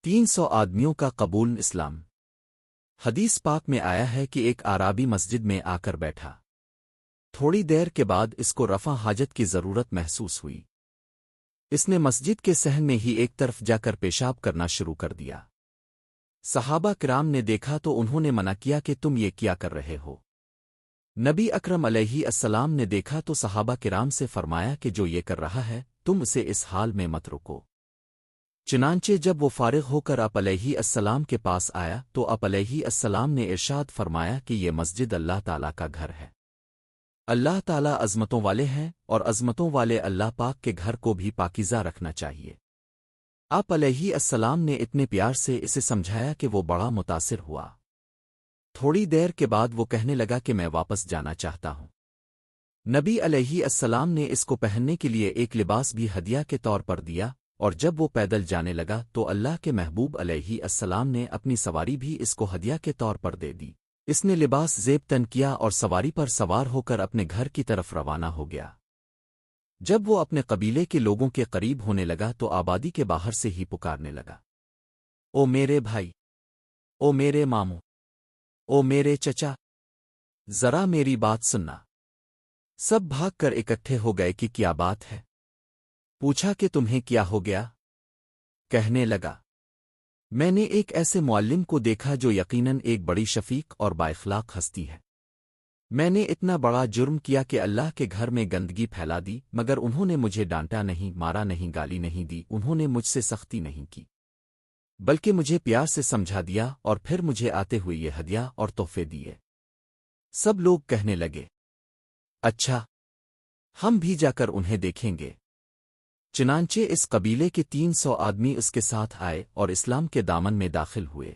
300 آدمیوں کا قبول اسلام۔ حدیث پاک میں آیا ہے کہ ایک اعرابی مسجد میں آ کر بیٹھا۔ تھوڑی دیر کے بعد اس کو رفع حاجت کی ضرورت محسوس ہوئی۔ اس نے مسجد کے صحن میں ہی ایک طرف جا کر پیشاب کرنا شروع کر دیا۔ صحابہ کرام نے دیکھا تو انہوں نے منع کیا کہ تم یہ کیا کر رہے ہو؟ نبی اکرم علیہ السلام نے دیکھا تو صحابہ کرام سے فرمایا کہ جو یہ کر رہا ہے تم اسے اس حال میں مت روکو۔ چنانچہ جب وہ فارغ ہو کر آپ علیہ السلام کے پاس آیا تو آپ علیہ السلام نے ارشاد فرمایا کہ یہ مسجد اللہ تعالیٰ کا گھر ہے۔ اللہ تعالیٰ عظمتوں والے ہیں اور عظمتوں والے اللہ پاک کے گھر کو بھی پاکیزہ رکھنا چاہیے۔ آپ علیہ السلام نے اتنے پیار سے اسے سمجھایا کہ وہ بڑا متاثر ہوا۔ تھوڑی دیر کے بعد وہ کہنے لگا کہ میں واپس جانا چاہتا ہوں۔ نبی علیہ السلام نے اس کو پہننے کے لیے ایک لباس بھی ہدیہ کے طور پر دیا، اور جب وہ پیدل جانے لگا تو اللہ کے محبوب علیہ السلام نے اپنی سواری بھی اس کو ہدیہ کے طور پر دے دی۔ اس نے لباس زیب تن کیا اور سواری پر سوار ہو کر اپنے گھر کی طرف روانہ ہو گیا۔ جب وہ اپنے قبیلے کے لوگوں کے قریب ہونے لگا تو آبادی کے باہر سے ہی پکارنے لگا، او میرے بھائی، او میرے ماموں، او میرے چچا، ذرا میری بات سننا۔ سب بھاگ کر اکٹھے ہو گئے کہ کیا بات ہے؟ پوچھا کہ تمہیں کیا ہو گیا؟ کہنے لگا، میں نے ایک ایسے معلم کو دیکھا جو یقیناً ایک بڑی شفیق اور بااخلاق ہستی ہے۔ میں نے اتنا بڑا جرم کیا کہ اللہ کے گھر میں گندگی پھیلا دی، مگر انہوں نے مجھے ڈانٹا نہیں، مارا نہیں، گالی نہیں دی، انہوں نے مجھ سے سختی نہیں کی، بلکہ مجھے پیار سے سمجھا دیا اور پھر مجھے آتے ہوئے یہ ہدیہ اور تحفے دیے۔ سب لوگ کہنے لگے، اچھا، ہم بھی جا کر انہیں دیکھیں گے۔ چنانچہ اس قبیلے کے 300 آدمی اس کے ساتھ آئے اور اسلام کے دامن میں داخل ہوئے۔